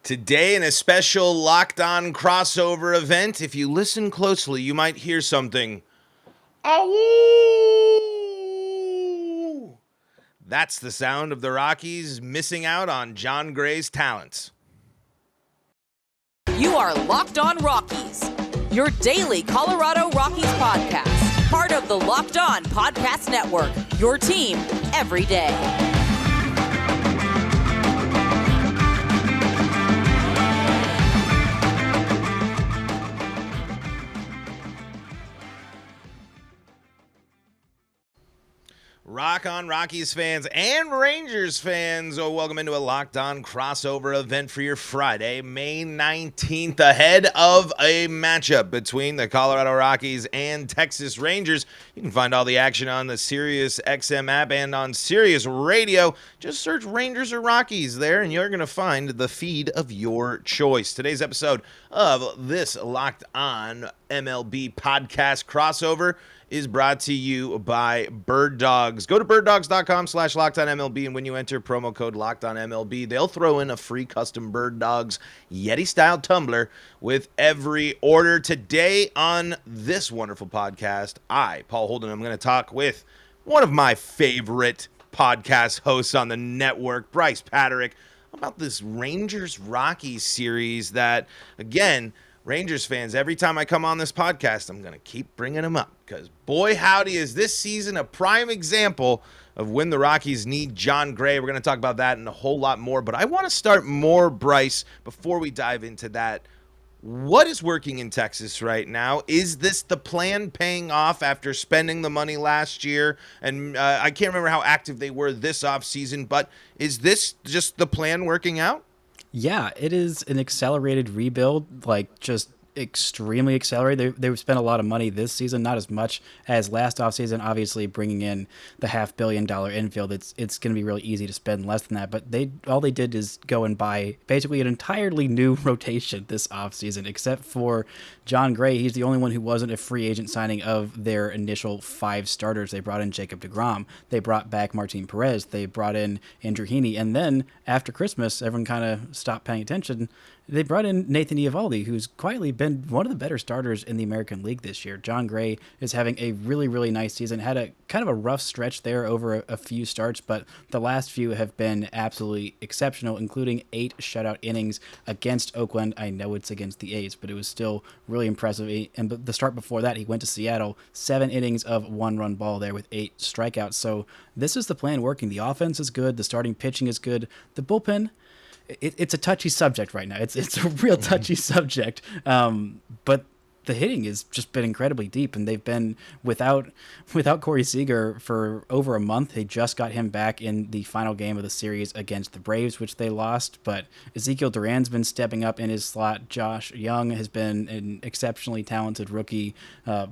Today, in a special Locked On crossover event, if you listen closely, you might hear something. Ow! That's the sound of the Rockies missing out on Jon Gray's talents. You are Locked On Rockies, your daily Colorado Rockies podcast. Part of the Locked On Podcast Network, your team every day. Rock on, Rockies fans and Rangers fans. Welcome into a Locked On crossover event for your Friday, May 19th, ahead of a matchup between the Colorado Rockies and Texas Rangers. You can find all the action on the Sirius XM app and on Sirius Radio. Just search Rangers or Rockies there, and you're going to find the feed of your choice. Today's episode of this Locked On MLB podcast crossover is brought to you by Birddogs. Go to birddogs.com/LockedOnMLB, and when you enter promo code LockedOnMLB, they'll throw in a free custom Birddogs Yeti-style tumbler with every order. Today on this wonderful podcast, Paul Holden, I'm going to talk with one of my favorite podcast hosts on the network, Bryce Patrick, about this Rangers-Rockies series that, again, Rangers fans, every time I come on this podcast, I'm going to keep bringing them up because, boy, howdy, is this season a prime example of when the Rockies need Jon Gray. We're going to talk about that and a whole lot more, but I want to start more, Bryce, before we dive into that. What is working in Texas right now? Is this the plan paying off after spending the money last year? And I can't remember how active they were this offseason, but is this just the plan working out? Yeah, it is an accelerated rebuild, like just extremely accelerated. They've spent a lot of money this season, not as much as last offseason. Obviously, bringing in the $500 million infield, it's going to be really easy to spend less than that. But all they did is go and buy basically an entirely new rotation this offseason, except for Jon Gray. He's the only one who wasn't a free agent signing of their initial 5 starters. They brought in Jacob deGrom. They brought back Martin Perez. They brought in Andrew Heaney. And then after Christmas, everyone kind of stopped paying attention. They brought in Nathan Eovaldi, who's quietly been one of the better starters in the American League this year. Jon Gray is having a really, really nice season. Had a kind of a rough stretch there over a few starts, but the last few have been absolutely exceptional, including 8 shutout innings against Oakland. I know it's against the A's, but it was still really impressive. And the start before that, he went to Seattle, 7 innings of 1-run ball there with 8 strikeouts. So this is the plan working. The offense is good. The starting pitching is good. The bullpen, it's a touchy subject right now. It's a real touchy subject. But the hitting has just been incredibly deep, and they've been without Corey Seager for over a month. They just got him back in the final game of the series against the Braves, which they lost. But Ezekiel Duran's been stepping up in his slot. Josh Young has been an exceptionally talented rookie,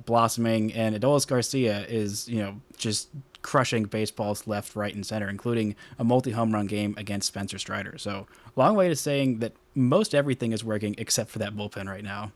blossoming, and Adolis Garcia is just crushing baseballs left, right, and center, including a multi-home run game against Spencer Strider. So long way to saying that most everything is working except for that bullpen right now.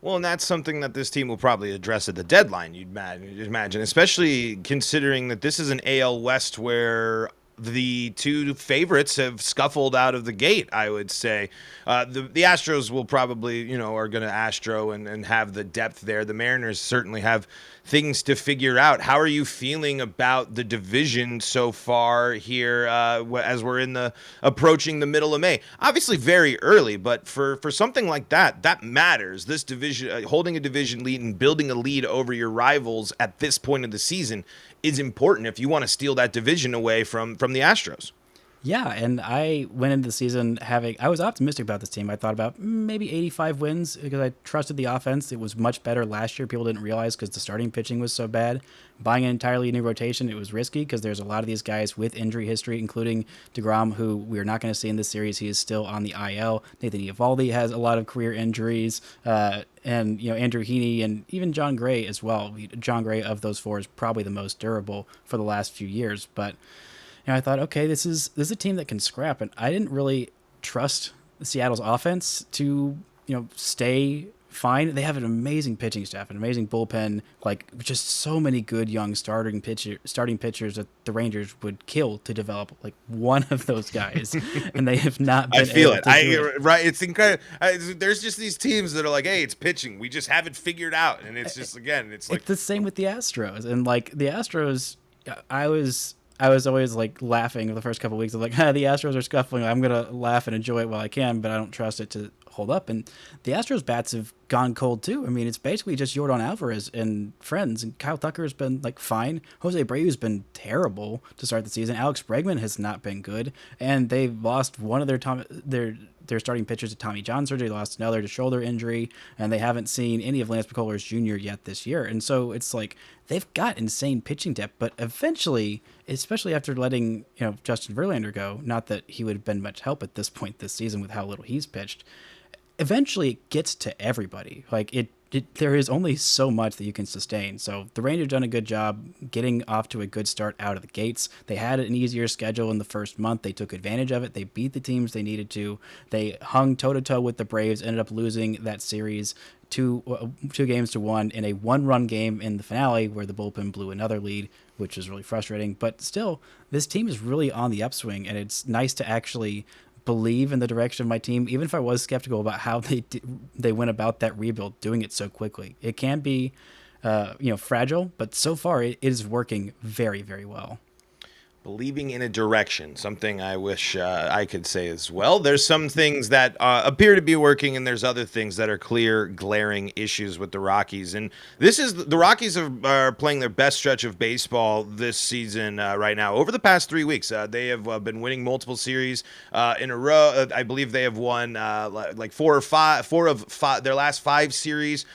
Well, and that's something that this team will probably address at the deadline, you'd imagine, especially considering that this is an AL West where the 2 favorites have scuffled out of the gate, I would say. The Astros will probably, are going to Astro and have the depth there. The Mariners certainly have things to figure out. How are you feeling about the division so far here as we're approaching the middle of May? Obviously very early, but for something like that matters. This division, holding a division lead and building a lead over your rivals at this point of the season is important if you want to steal that division away from the Astros. Yeah, and I went into the season I was optimistic about this team. I thought about maybe 85 wins because I trusted the offense. It was much better last year. People didn't realize because the starting pitching was so bad. Buying an entirely new rotation, it was risky because there's a lot of these guys with injury history, including deGrom, who we're not going to see in this series. He is still on the IL. Nathan Eovaldi has a lot of career injuries. And Andrew Heaney and even Jon Gray as well. Jon Gray of those 4 is probably the most durable for the last few years, but I thought, okay, this is a team that can scrap, and I didn't really trust Seattle's offense to stay fine. They have an amazing pitching staff, an amazing bullpen, like just so many good young starting pitchers that the Rangers would kill to develop like one of those guys, and they have not been I feel able it. to do it. Right. It's incredible. There's just these teams that are like, hey, it's pitching. We just haven't figured out, and it's just it's like It's the same with the Astros, and like the Astros, I was always like laughing the first couple of weeks. I'm like, the Astros are scuffling. I'm gonna laugh and enjoy it while I can, but I don't trust it to hold up. And the Astros bats have gone cold too. I mean, it's basically just Yordan Alvarez and friends, and Kyle Tucker's been like fine. Jose Abreu's been terrible to start the season. Alex Bregman has not been good, and they've lost one of their starting pitchers to Tommy John surgery. They lost another to shoulder injury, and they haven't seen any of Lance McCullers Jr. yet this year. And so it's like they've got insane pitching depth, but eventually, especially after letting Justin Verlander go, not that he would have been much help at this point this season with how little he's pitched, eventually it gets to everybody. Like there is only so much that you can sustain. So the Rangers done a good job getting off to a good start out of the gates. They had an easier schedule in the first month. They took advantage of it. They beat the teams they needed to. They hung toe-to-toe with the Braves, ended up losing that series 2-1 in a one-run game in the finale where the bullpen blew another lead, which is really frustrating. But still, this team is really on the upswing, and it's nice to actually believe in the direction of my team, even if I was skeptical about how they went about that rebuild, doing it so quickly. It can be, fragile, but so far it is working very, very well. Believing in a direction, something I wish I could say as well. There's some things that appear to be working, and there's other things that are clear, glaring issues with the Rockies. And the Rockies are playing their best stretch of baseball this season right now. Over the past 3 weeks, they have been winning multiple series in a row. I believe they have won like four of five their last 5 series,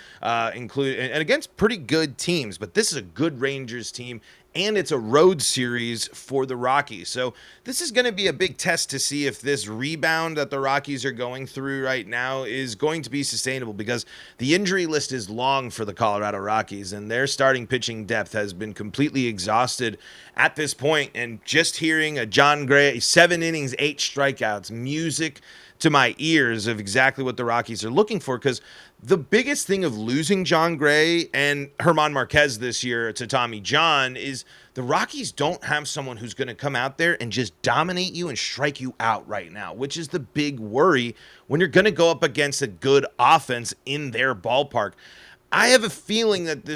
including and against pretty good teams. But this is a good Rangers team, and it's a road series for the Rockies. So this is going to be a big test to see if this rebound that the Rockies are going through right now is going to be sustainable, because the injury list is long for the Colorado Rockies, and their starting pitching depth has been completely exhausted at this point. And just hearing a Jon Gray, 7 innings, 8 strikeouts, music to my ears of exactly what the Rockies are looking for, because the biggest thing of losing Jon Gray and German Marquez this year to Tommy John is the Rockies don't have someone who's going to come out there and just dominate you and strike you out right now, which is the big worry when you're going to go up against a good offense in their ballpark. I have a feeling that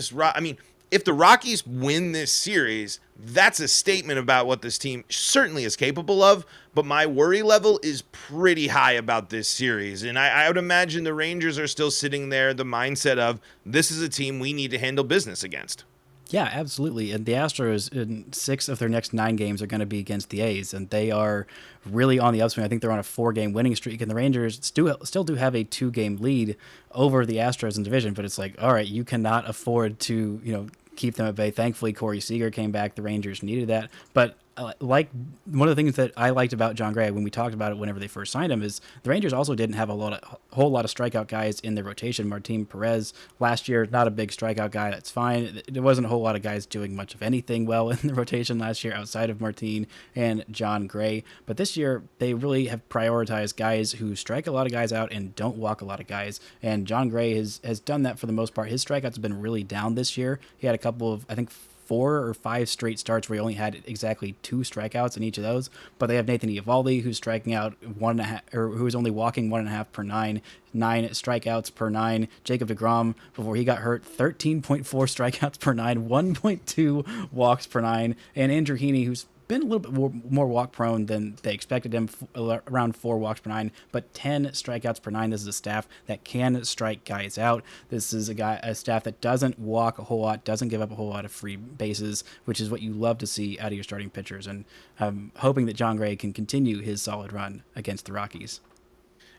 if the Rockies win this series, that's a statement about what this team certainly is capable of, but my worry level is pretty high about this series. And I would imagine the Rangers are still sitting there, the mindset of, this is a team we need to handle business against. Yeah, absolutely. And the Astros, in 6 of their next 9 games, are going to be against the A's, and they are really on the upswing. I think they're on a 4-game winning streak, and the Rangers still do have a 2-game lead over the Astros in division, but it's like, all right, you cannot afford to, keep them at bay. Thankfully, Corey Seager came back. The Rangers needed that. But like one of the things that I liked about Jon Gray when we talked about it whenever they first signed him is the Rangers also didn't have a whole lot of strikeout guys in their rotation. Martin Perez last year, not a big strikeout guy. That's fine. There wasn't a whole lot of guys doing much of anything well in the rotation last year outside of Martin and Jon Gray. But this year, they really have prioritized guys who strike a lot of guys out and don't walk a lot of guys. And Jon Gray has done that for the most part. His strikeouts have been really down this year. He had a couple of, I think, 4 or 5 straight starts where he only had exactly 2 strikeouts in each of those. But they have Nathan Eovaldi, who's striking out 1.5, or who's only walking 1.5 per 9 strikeouts per 9. Jacob deGrom, before he got hurt, 13.4 strikeouts per 9, 1.2 walks per 9, and Andrew Heaney, who's been a little bit more walk prone than they expected him, around 4 walks per 9, but 10 strikeouts per 9. This is a staff that can strike guys out. This is a staff that doesn't walk a whole lot, doesn't give up a whole lot of free bases, which is what you love to see out of your starting pitchers. And I'm hoping that Jon Gray can continue his solid run against the Rockies.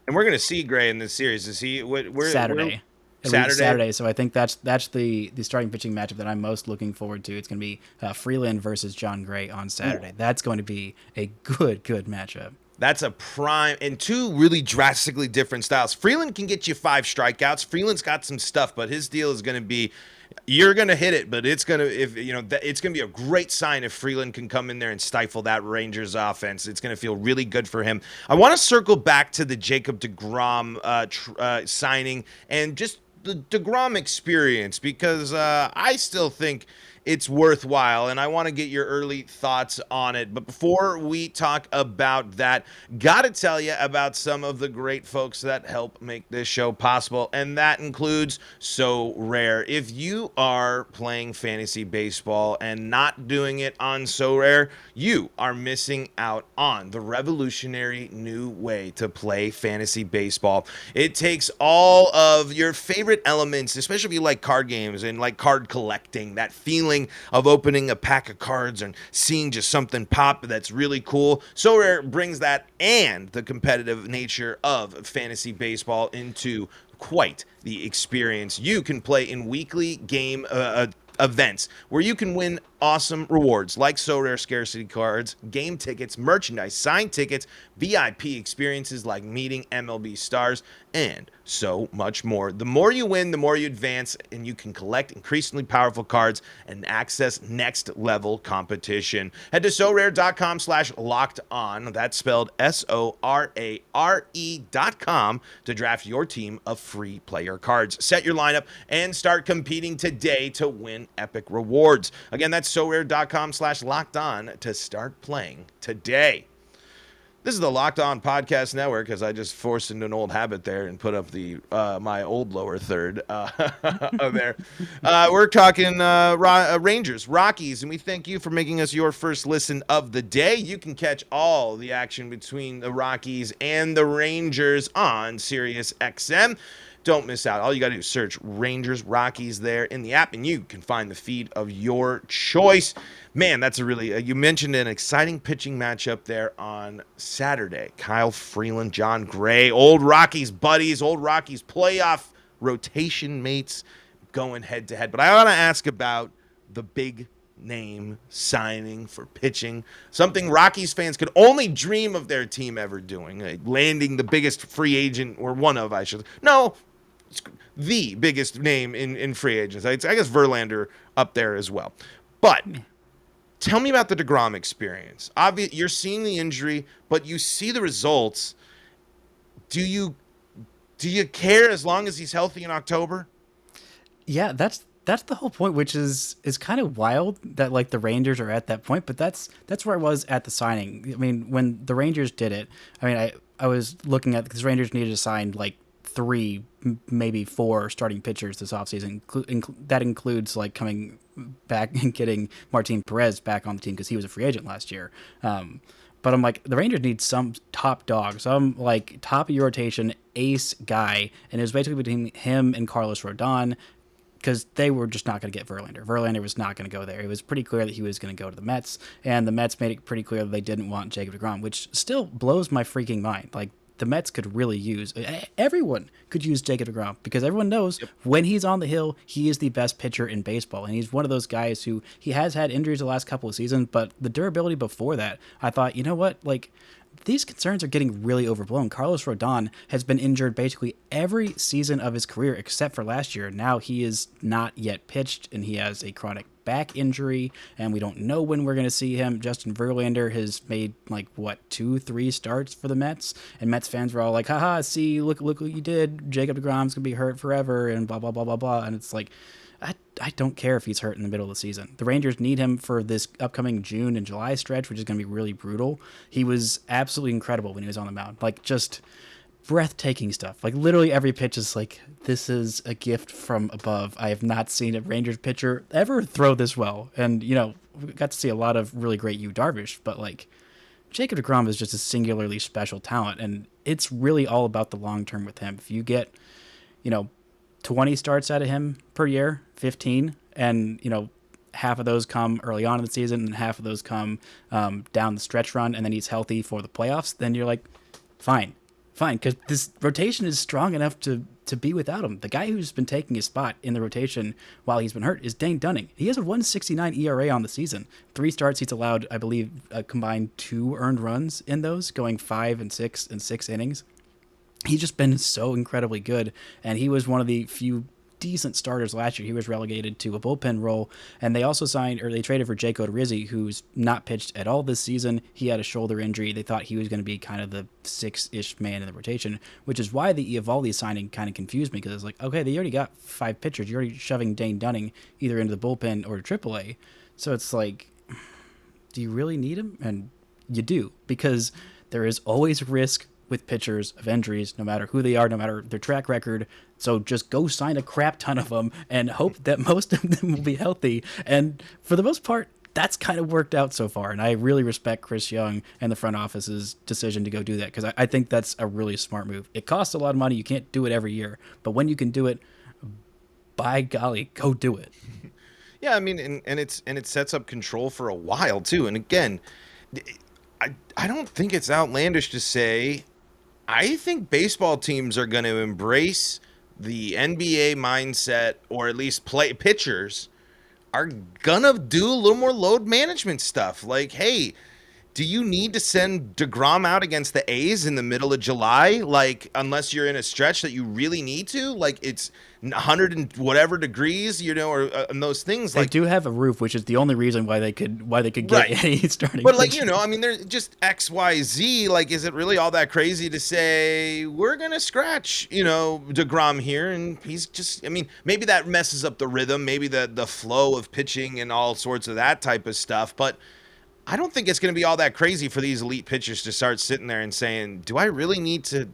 And we're going to see Gray in this series. Is he Saturday? Saturday, so I think that's the starting pitching matchup that I'm most looking forward to. It's going to be Freeland versus Jon Gray on Saturday. Ooh. That's going to be a good matchup. That's a prime, and 2 really drastically different styles. Freeland can get you 5 strikeouts. Freeland's got some stuff, but his deal is going to be, you're going to hit it, but it's going to, it's going to be a great sign if Freeland can come in there and stifle that Rangers offense. It's going to feel really good for him. I want to circle back to the Jacob deGrom signing and just the DeGrom experience, because I still think it's worthwhile, and I want to get your early thoughts on it. But before we talk about that, gotta tell you about some of the great folks that help make this show possible, and that includes Sorare. If you are playing fantasy baseball and not doing it on Sorare, you are missing out on the revolutionary new way to play fantasy baseball. It takes all of your favorite elements, especially if you like card games and like card collecting, that feeling of opening a pack of cards and seeing just something pop that's really cool. Sorare brings that and the competitive nature of fantasy baseball into quite the experience. You can play in weekly game events where you can win awesome rewards like Sorare scarcity cards, game tickets, merchandise, signed tickets, VIP experiences like meeting MLB stars, and so much more. The more you win, the more you advance, and you can collect increasingly powerful cards and access next level competition. Head to Sorare.com/locked on. That's spelled SORARE.com to draft your team of free player cards. Set your lineup and start competing today to win epic rewards. Again, that's Sorare.com/locked on to start playing today. This is the Locked On Podcast Network, because I just forced into an old habit there and put up the my old lower third there. We're talking Rangers, Rockies, and we thank you for making us your first listen of the day. You can catch all the action between the Rockies and the Rangers on Sirius XM. Don't miss out. All you got to do is search Rangers Rockies there in the app, and you can find the feed of your choice. Man, that's a really, you mentioned an exciting pitching matchup there on Saturday. Kyle Freeland, Jon Gray, old Rockies buddies, old Rockies playoff rotation mates going head to head. But I want to ask about the big name signing for pitching, something Rockies fans could only dream of their team ever doing, landing the biggest free agent, or one of, I should, no, the biggest name in free agents. I guess Verlander up there as well. But tell me about the DeGrom experience. You're seeing the injury, but you see the results. Do you care as long as he's healthy in October? Yeah, that's the whole point, which is kind of wild that like the Rangers are at that point, but that's where I was at the signing. I mean, when the Rangers did it, I mean, I was looking at, because Rangers needed to sign like 3, maybe 4 starting pitchers this offseason. That includes like coming back and getting Martin Perez back on the team because he was a free agent last year. But I'm like, the Rangers need some top dog, some like top of your rotation ace guy, and it was basically between him and Carlos Rodon, because they were just not going to get Verlander. Verlander was not going to go there. It was pretty clear that he was going to go to the Mets, and the Mets made it pretty clear that they didn't want Jacob deGrom, which still blows my freaking mind. Like, the Mets could really use, everyone could use Jacob deGrom, because everyone knows when he's on the hill, he is the best pitcher in baseball. And he's one of those guys who, he has had injuries the last couple of seasons, but the durability before that, I thought, you know what, like, these concerns are getting really overblown. Carlos Rodon has been injured basically every season of his career except for last year. Now he is not yet pitched, and he has a chronic back injury, and we don't know when we're going to see him. Justin Verlander has made like 2-3 starts for the Mets, and Mets fans were all like, haha, see, look what you did, Jacob deGrom's gonna be hurt forever, and blah blah blah blah blah. And it's like, I don't care if he's hurt in the middle of the season. The Rangers need him for this upcoming June and July stretch, which is going to be really brutal. He was absolutely incredible when he was on the mound, like just breathtaking stuff. Like literally every pitch is like, this is a gift from above. I have not seen a Rangers pitcher ever throw this well. And, you know, we got to see a lot of really great Yu Darvish, but like Jacob deGrom is just a singularly special talent. And it's really all about the long term with him. If you get, 20 starts out of him per year, 15, and, half of those come early on in the season and half of those come down the stretch run, and then he's healthy for the playoffs, then you're like, fine, because this rotation is strong enough to be without him. The guy who's been taking his spot in the rotation while he's been hurt is Dane Dunning. He has a 1.69 ERA on the season. 3 starts, he's allowed, I believe, a combined 2 earned runs in those, going 5 and 6 innings. He's just been so incredibly good, and he was one of the few decent starters last year. He was relegated to a bullpen role, and they also they traded for Jake Odorizzi, who's not pitched at all this season. He had a shoulder injury. They thought he was going to be kind of the six-ish man in the rotation, which is why the Eovaldi signing kind of confused me, because it's like, okay, they already got 5 pitchers. You're already shoving Dane Dunning either into the bullpen or AAA. So it's like, do you really need him? And you do, because there is always risk with pitchers of injuries, no matter who they are, no matter their track record. So just go sign a crap ton of them and hope that most of them will be healthy. And for the most part, that's kind of worked out so far. And I really respect Chris Young and the front office's decision to go do that, because I think that's a really smart move. It costs a lot of money. You can't do it every year. But when you can do it, by golly, go do it. Yeah, I mean, and it sets up control for a while too. And again, I don't think it's outlandish to say I think baseball teams are going to embrace the NBA mindset, or at least pitchers are going to do a little more load management stuff. Like, hey, do you need to send DeGrom out against the A's in the middle of July? Like, unless you're in a stretch that you really need to, like it's 100 and whatever degrees, or and those things. They like, do have a roof, which is the only reason why they could get right. any starting. But like, I mean, there's just X, Y, Z. Like, is it really all that crazy to say we're gonna scratch, DeGrom here, and he's just, I mean, maybe that messes up the rhythm, maybe the flow of pitching and all sorts of that type of stuff, but I don't think it's going to be all that crazy for these elite pitchers to start sitting there and saying, do I need to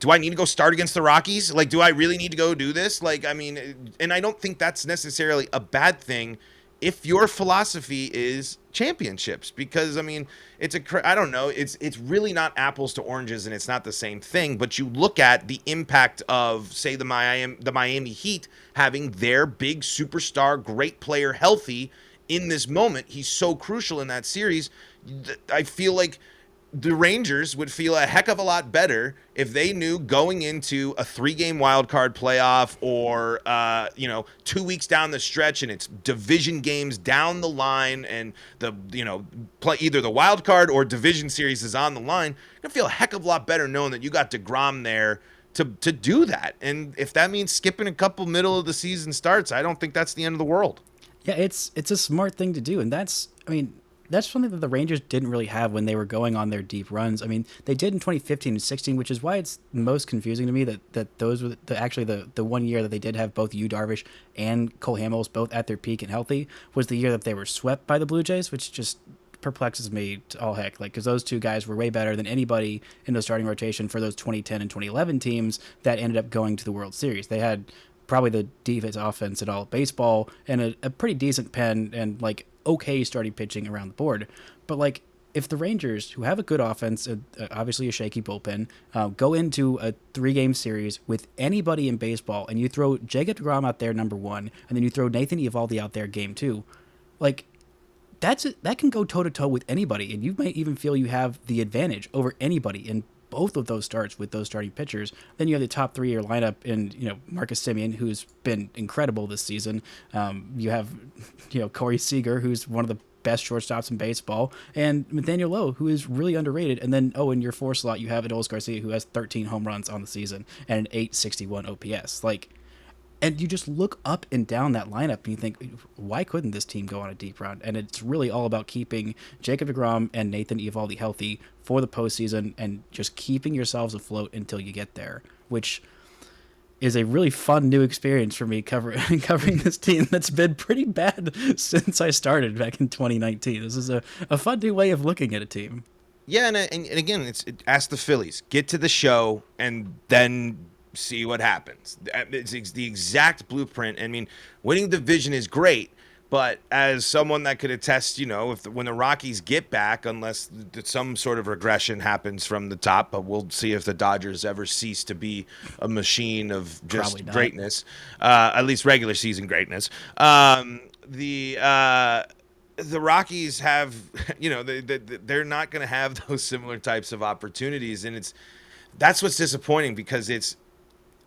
go start against the Rockies? Like, do I really need to go do this? Like, I mean, and I don't think that's necessarily a bad thing if your philosophy is championships, because I mean, I don't know, it's really not apples to oranges, and it's not the same thing. But you look at the impact of, say, the Miami Heat having their big superstar, great player healthy in this moment. He's so crucial in that series. I feel like the Rangers would feel a heck of a lot better if they knew going into a 3-game wild card playoff, or 2 weeks down the stretch, and it's division games down the line, and either the wild card or division series is on the line. You're gonna feel a heck of a lot better knowing that you got DeGrom there to do that. And if that means skipping a couple middle of the season starts, I don't think that's the end of the world. Yeah, it's a smart thing to do, and that's something that the Rangers didn't really have when they were going on their deep runs. I mean, they did in 2015 and 16, which is why it's most confusing to me that those were the 1 year that they did have both Yu Darvish and Cole Hamels both at their peak and healthy was the year that they were swept by the Blue Jays, which just perplexes me to all heck. Like, because those two guys were way better than anybody in the starting rotation for those 2010 and 2011 teams that ended up going to the World Series. They had probably the deepest offense in all of baseball, and a pretty decent pen, and like okay starting pitching around the board. But like, if the Rangers, who have a good offense, obviously a shaky bullpen, go into a 3-game series with anybody in baseball, and you throw Jacob deGrom out there number 1, and then you throw Nathan Eovaldi out there game 2, like that can go toe to toe with anybody, and you might even feel you have the advantage over anybody in both of those starts with those starting pitchers. Then you have the top 3 year lineup in, Marcus Semien, who's been incredible this season. You have, Corey Seager, who's one of the best shortstops in baseball, and Nathaniel Lowe, who is really underrated. And then, in your 4 slot, you have Adolis Garcia, who has 13 home runs on the season and an 861 OPS. Like, and you just look up and down that lineup and you think, why couldn't this team go on a deep run? And it's really all about keeping Jacob deGrom and Nathan Eovaldi healthy for the postseason and just keeping yourselves afloat until you get there, which is a really fun new experience for me covering this team that's been pretty bad since I started back in 2019. This is a fun new way of looking at a team. Yeah, and again, ask the Phillies. Get to the show and then see what happens. It's the exact blueprint. I mean, winning the division is great, but as someone that could attest, when the Rockies get back, unless some sort of regression happens from the top, but we'll see if the Dodgers ever cease to be a machine of just greatness, at least regular season greatness. The Rockies have, they're not going to have those similar types of opportunities, and that's what's disappointing, because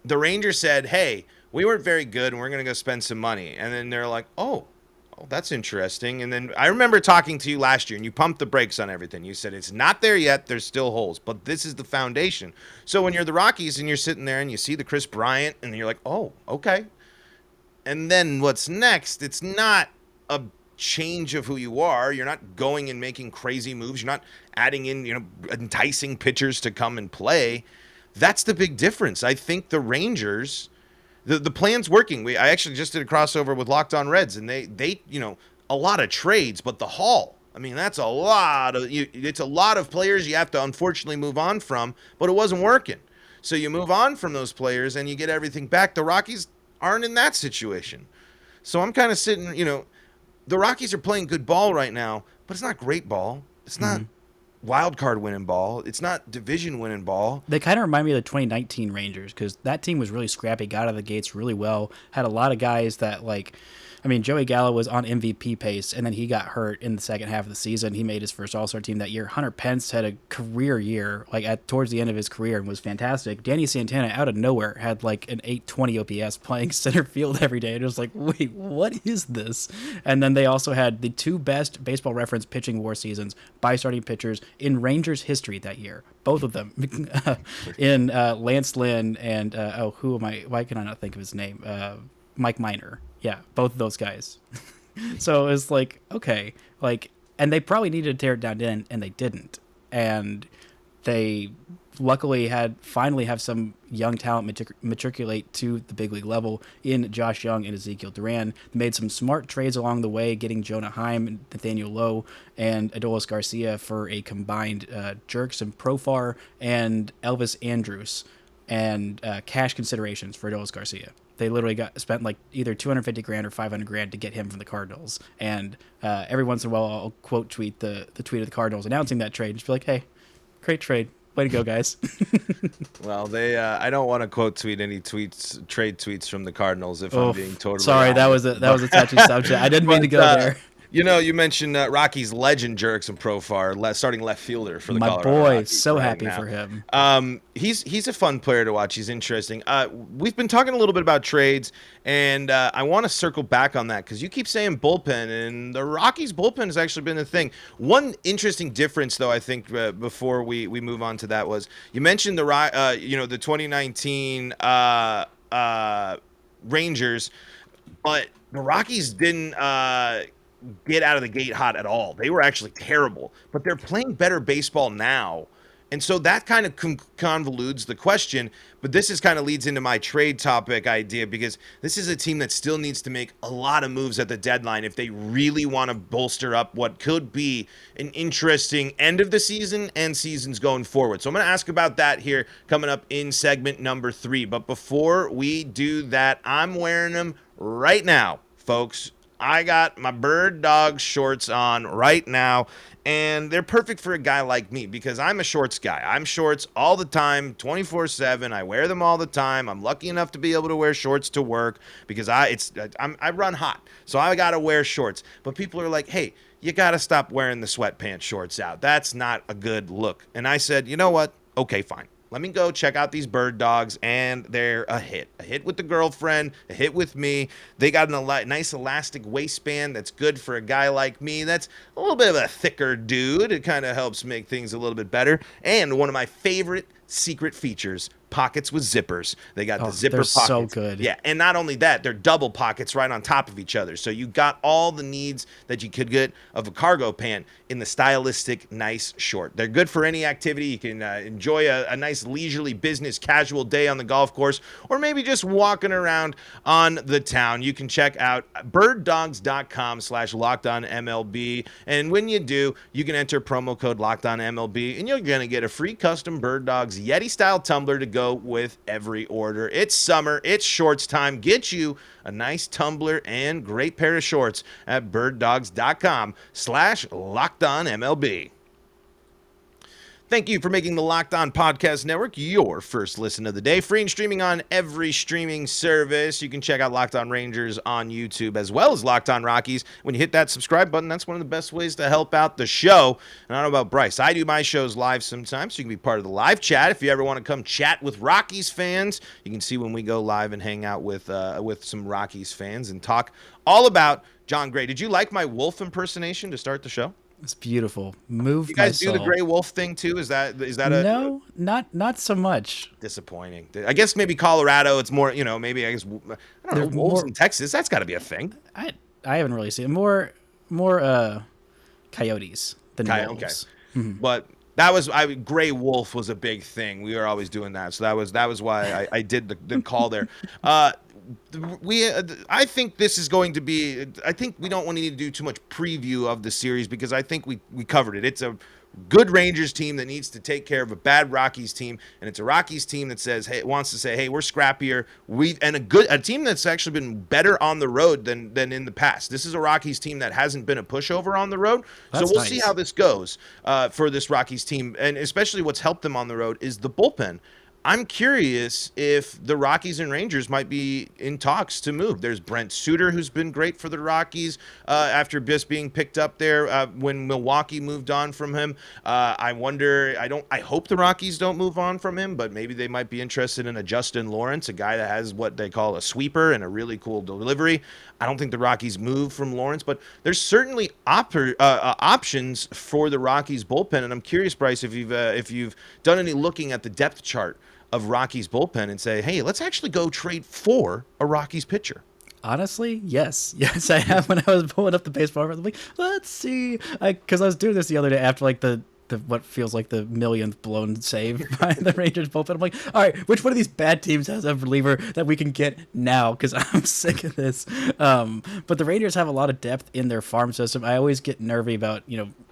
the Rangers said, hey, we weren't very good, and we're going to go spend some money. And then they're like, oh, that's interesting. And then I remember talking to you last year, and you pumped the brakes on everything. You said, it's not there yet. There's still holes, but this is the foundation. So when you're the Rockies and you're sitting there and you see the Chris Bryant, and you're like, oh, okay. And then what's next? It's not a change of who you are. You're not going and making crazy moves. You're not adding in, enticing pitchers to come and play. That's the big difference. I think the Rangers, the plan's working. I actually just did a crossover with Locked On Reds, and they a lot of trades, but the haul. I mean, that's a lot of it's a lot of players you have to unfortunately move on from, but it wasn't working. So you move on from those players and you get everything back. The Rockies aren't in that situation. So I'm kind of sitting, the Rockies are playing good ball right now, but it's not great ball. It's not wild card winning ball. It's not division winning ball. They kind of remind me of the 2019 Rangers because that team was really scrappy, got out of the gates really well, had a lot of guys that Joey Gallo was on MVP pace, and then he got hurt in the second half of the season. He made his first All-Star team that year. Hunter Pence had a career year, towards the end of his career, and was fantastic. Danny Santana, out of nowhere, had an 820 OPS playing center field every day. And it was like, wait, what is this? And then they also had the two best Baseball Reference pitching war seasons by starting pitchers in Rangers history that year. Both of them in Lance Lynn and, who am I? Why can I not think of his name? Mike Minor. Yeah, both of those guys. So it's okay, and they probably needed to tear it down, and they didn't. And they luckily finally have some young talent matriculate to the big league level in Josh Young and Ezekiel Duran. They made some smart trades along the way, getting Jonah Heim, Nathaniel Lowe, and Adolis Garcia for a combined Jerks and Profar and Elvis Andrus, and cash considerations for Adolis Garcia. They literally spent either $250,000 or $500,000 to get him from the Cardinals. And every once in a while, I'll quote tweet the tweet of the Cardinals announcing that trade. Just be like, "Hey, great trade, way to go, guys." Well, I don't want to quote tweet any trade tweets from the Cardinals if I'm being totally sorry. honest. That was a touchy subject. I didn't mean to go there. You mentioned Rockies legend Jurickson Profar, starting left fielder for the Colorado boy. Rockies So right happy now. for him. He's a fun player to watch. He's interesting. We've been talking a little bit about trades, and I want to circle back on that because you keep saying bullpen, and the Rockies bullpen has actually been a thing. One interesting difference, though, I think before we move on to that was you mentioned the 2019 Rangers, but the Rockies didn't get out of the gate hot at all. They were actually terrible, but they're playing better baseball now. And so that kind of convolutes the question, but this kind of leads into my trade topic idea because this is a team that still needs to make a lot of moves at the deadline if they really want to bolster up what could be an interesting end of the season and seasons going forward. So I'm going to ask about that here coming up in segment number 3. But before we do that, I'm wearing them right now, folks. I got my Birddogs shorts on right now, and they're perfect for a guy like me because I'm a shorts guy. I'm shorts all the time, 24/7. I wear them all the time. I'm lucky enough to be able to wear shorts to work because I run hot, so I got to wear shorts. But people are like, "Hey, you got to stop wearing the sweatpants shorts out. That's not a good look." And I said, "You know what? Okay, fine. Let me go check out these Birddogs, and they're a hit. A hit with the girlfriend, a hit with me. They got a nice elastic waistband that's good for a guy like me that's a little bit of a thicker dude. It kind of helps make things a little bit better. And one of my favorite secret features, pockets with zippers. They got the zipper pockets. So good. Yeah, and not only that, they're double pockets right on top of each other. So you got all the needs that you could get of a cargo pant in the stylistic, nice short. They're good for any activity. You can enjoy a nice leisurely business casual day on the golf course or maybe just walking around on the town. You can check out birddogs.com/LockedOnMLB. And when you do, you can enter promo code LockedOnMLB, and you're going to get a free custom Birddogs Yeti-style tumbler to go with every order. It's summer. It's shorts time. Get you a nice tumbler and great pair of shorts at birddogs.com/LockedOnMLB. Thank you for making the Locked On Podcast Network your first listen of the day. Free and streaming on every streaming service. You can check out Locked On Rangers on YouTube as well as Locked On Rockies. When you hit that subscribe button, that's one of the best ways to help out the show. And I don't know about Bryce. I do my shows live sometimes, so you can be part of the live chat. If you ever want to come chat with Rockies fans, you can see when we go live and hang out with some Rockies fans and talk all about Jon Gray. Did you like my wolf impersonation to start the show? It's beautiful. Moved You my guys do the soul. Gray Wolf thing too? Is that a No, not so much. disappointing? I guess maybe Colorado. It's more, maybe I guess I don't know. There's Wolves more. in Texas. That's got to be a thing. I haven't really seen it. More coyotes than Okay. wolves. But that was Gray Wolf was a big thing. We were always doing that, so that was why I did the call there. I think this is going to be. I think we don't want to need to do too much preview of the series because I think we covered it. It's a good Rangers team that needs to take care of a bad Rockies team, and it's a Rockies team that says, hey, wants to say, hey, we're scrappier. A team that's actually been better on the road than in the past. This is a Rockies team that hasn't been a pushover on the road, so we'll see how this goes for this Rockies team, and especially what's helped them on the road is the bullpen. I'm curious if the Rockies and Rangers might be in talks to move. There's Brent Suter, who's been great for the Rockies after just being picked up there when Milwaukee moved on from him. I wonder. I hope the Rockies don't move on from him, but maybe they might be interested in a Justin Lawrence, a guy that has what they call a sweeper and a really cool delivery. I don't think the Rockies move from Lawrence, but there's certainly options for the Rockies bullpen. And I'm curious, Bryce, if you've done any looking at the depth chart of Rockies bullpen and say, hey, let's actually go trade for a Rockies pitcher. Honestly, yes, I have. When I was pulling up the baseball, I was like, let's see, because I was doing this the other day after like the what feels like the millionth blown save by the Rangers bullpen. I'm like, all right, which one of these bad teams has a reliever that we can get now? Because I'm sick of this. But the Rangers have a lot of depth in their farm system. I always get nervy about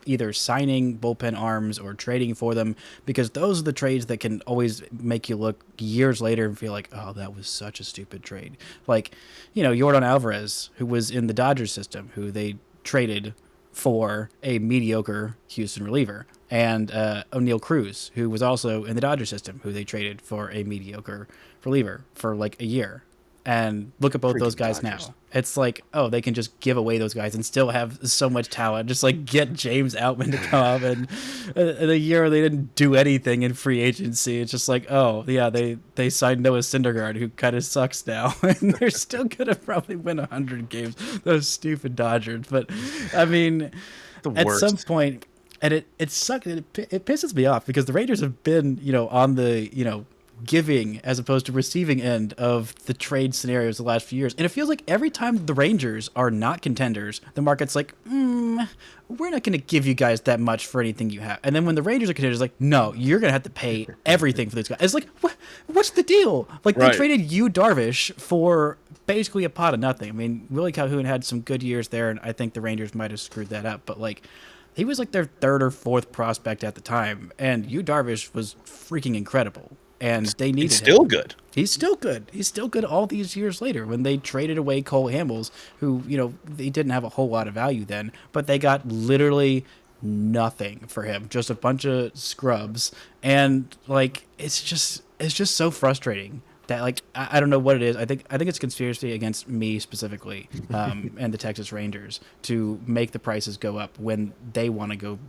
either signing bullpen arms or trading for them, because those are the trades that can always make you look years later and feel like, oh, that was such a stupid trade. Like, Yordan Alvarez, who was in the Dodgers system, who they traded for a mediocre Houston reliever, and O'Neal Cruz, who was also in the Dodgers system, who they traded for a mediocre reliever for like a year. And look at both those guys Dodgers. now. It's like, oh, they can just give away those guys and still have so much talent. Just like get James Outman to come up, and in a year they didn't do anything in free agency. It's just like, oh yeah, they signed Noah Syndergaard, who kind of sucks now, and they're still gonna probably win 100 games. Those stupid Dodgers. But I mean, at some point, and it sucks. It pisses me off because the Rangers have been on the giving as opposed to receiving end of the trade scenarios the last few years. And it feels like every time the Rangers are not contenders, the market's like, we're not going to give you guys that much for anything you have. And then when the Rangers are contenders, like, no, you're going to have to pay everything for these guys. It's like, what's the deal? Like, They traded Yu Darvish for basically a pot of nothing. I mean, Willie Calhoun had some good years there, and I think the Rangers might have screwed that up. But, like, he was like their third or fourth prospect at the time, and Yu Darvish was freaking incredible. And they needed still him. Good. He's still good. He's still good all these years later when they traded away Cole Hamels, who, they didn't have a whole lot of value then, but they got literally nothing for him, just a bunch of scrubs. And like, it's just so frustrating that, like, I don't know what it is. I think it's conspiracy against me specifically, and the Texas Rangers to make the prices go up when they want to go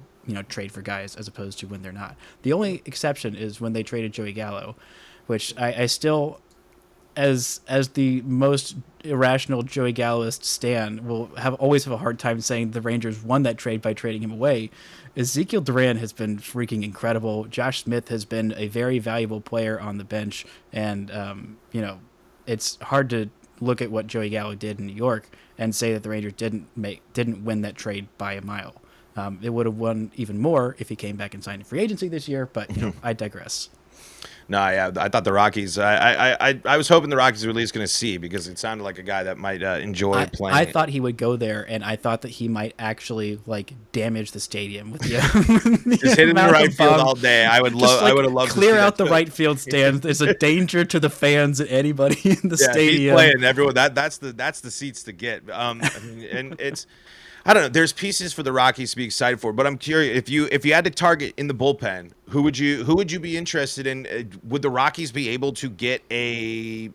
trade for guys as opposed to when they're not. The only exception is when they traded Joey Gallo, which I still, as the most irrational Joey Galloist stan, will always have a hard time saying the Rangers won that trade by trading him away. Ezekiel Duran has been freaking incredible. Josh Smith has been a very valuable player on the bench, and it's hard to look at what Joey Gallo did in New York and say that the Rangers didn't win that trade by a mile. It would have won even more if he came back and signed in free agency this year, but I digress. No, yeah, I thought the Rockies. I was hoping the Rockies were at least going to see, because it sounded like a guy that might enjoy playing. I thought he would go there, and I thought that he might actually like damage the stadium with the just hit in the right field all day. I would love. I would have loved clear to see out the right field stands. There's a danger to the fans and anybody in the stadium. He's playing everyone. That's the seats to get. And it's. I don't know. There's pieces for the Rockies to be excited for, but I'm curious if you had to target in the bullpen, who would you be interested in? Would the Rockies be able to get a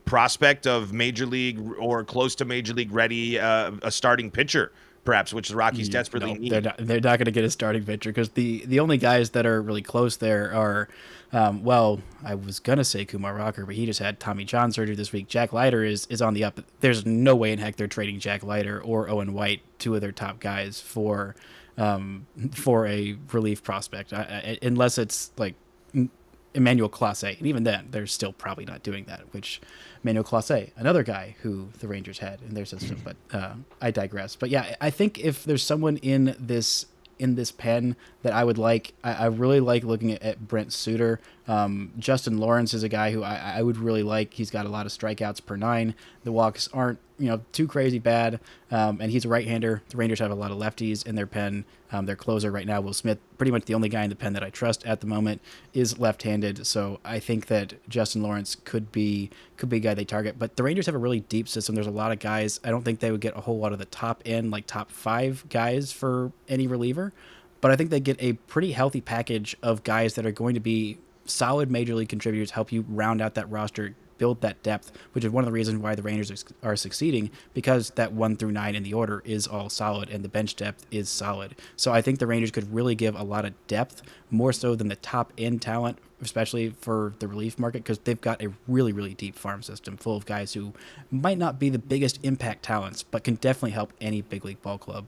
prospect of major league or close to major league ready, a starting pitcher, perhaps, which the Rockies desperately need? They're not going to get a starting pitcher, because the only guys that are really close there are, I was going to say Kumar Rocker, but he just had Tommy John surgery this week. Jack Leiter is on the up. There's no way in heck they're trading Jack Leiter or Owen White, two of their top guys, for for a relief prospect, unless it's like Emmanuel Clase. And even then, they're still probably not doing that, which Emmanuel Clase, another guy who the Rangers had in their system. But I digress. But yeah, I think if there's someone in this pen that I would like, I really like looking at Brent Suter. Justin Lawrence is a guy who I would really like. He's got a lot of strikeouts per 9. The walks aren't too crazy bad, and he's a right-hander. The Rangers have a lot of lefties in their pen. Their closer right now, Will Smith, pretty much the only guy in the pen that I trust at the moment, is left-handed. So I think that Justin Lawrence could be a guy they target. But the Rangers have a really deep system. There's a lot of guys. I don't think they would get a whole lot of the top end, like top 5 guys for any reliever. But I think they get a pretty healthy package of guys that are going to be solid major league contributors, help you round out that roster, build that depth, which is one of the reasons why the Rangers are succeeding, because that 1 through 9 in the order is all solid and the bench depth is solid. So I think the Rangers could really give a lot of depth, more so than the top end talent, especially for the relief market, because they've got a really, really deep farm system full of guys who might not be the biggest impact talents, but can definitely help any big league ball club.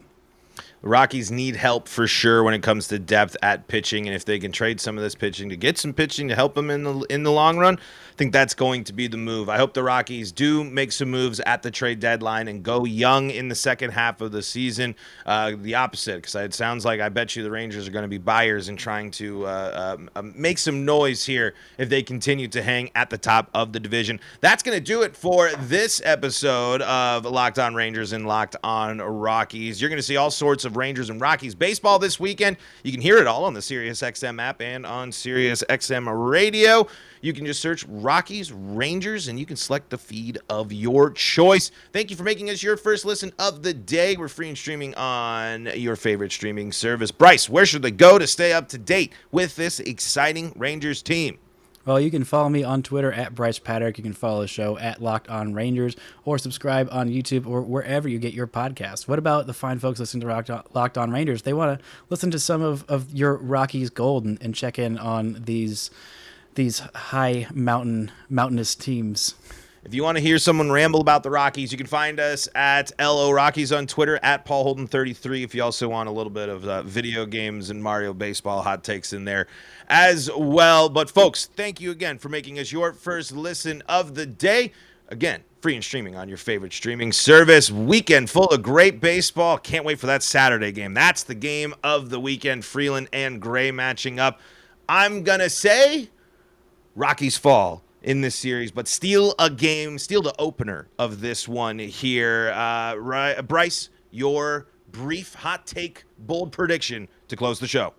The Rockies need help for sure when it comes to depth at pitching, and if they can trade some of this pitching to get some pitching to help them in the long run, I think that's going to be the move. I hope the Rockies do make some moves at the trade deadline and go young in the second half of the season. The opposite, because it sounds like I bet you the Rangers are going to be buyers and trying to make some noise here if they continue to hang at the top of the division. That's going to do it for this episode of Locked On Rangers and Locked On Rockies. You're going to see all sorts of Rangers and Rockies baseball this weekend. You can hear it all on the SiriusXM app and on SiriusXM Radio. You can just search Rockies, Rangers, and you can select the feed of your choice. Thank you for making us your first listen of the day. We're free and streaming on your favorite streaming service. Bryce, where should they go to stay up to date with this exciting Rangers team? Well, you can follow me on Twitter at Bryce Paddock. You can follow the show at Locked On Rangers, or subscribe on YouTube or wherever you get your podcasts. What about the fine folks listening to Locked On Rangers? They want to listen to some of your Rockies gold and check in on these high mountainous teams. If you want to hear someone ramble about the Rockies, you can find us at LO Rockies on Twitter, at Paul Holden 33. If you also want a little bit of video games and Mario baseball hot takes in there as well. But folks, thank you again for making us your first listen of the day. Again, free and streaming on your favorite streaming service. Weekend full of great baseball. Can't wait for that Saturday game. That's the game of the weekend. Freeland and Gray matching up. I'm going to say Rockies fall in this series, but steal the opener of this one here. Bryce, your brief hot take, bold prediction to close the show.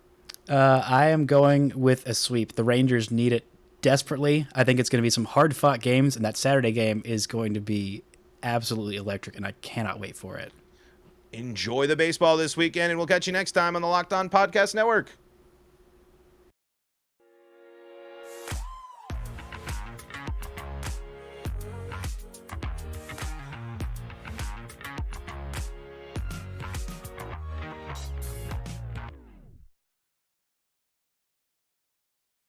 I am going with a sweep. The Rangers need it desperately. I think it's going to be some hard-fought games, and that Saturday game is going to be absolutely electric, and I cannot wait for it. Enjoy the baseball this weekend, and we'll catch you next time on the Locked On Podcast Network.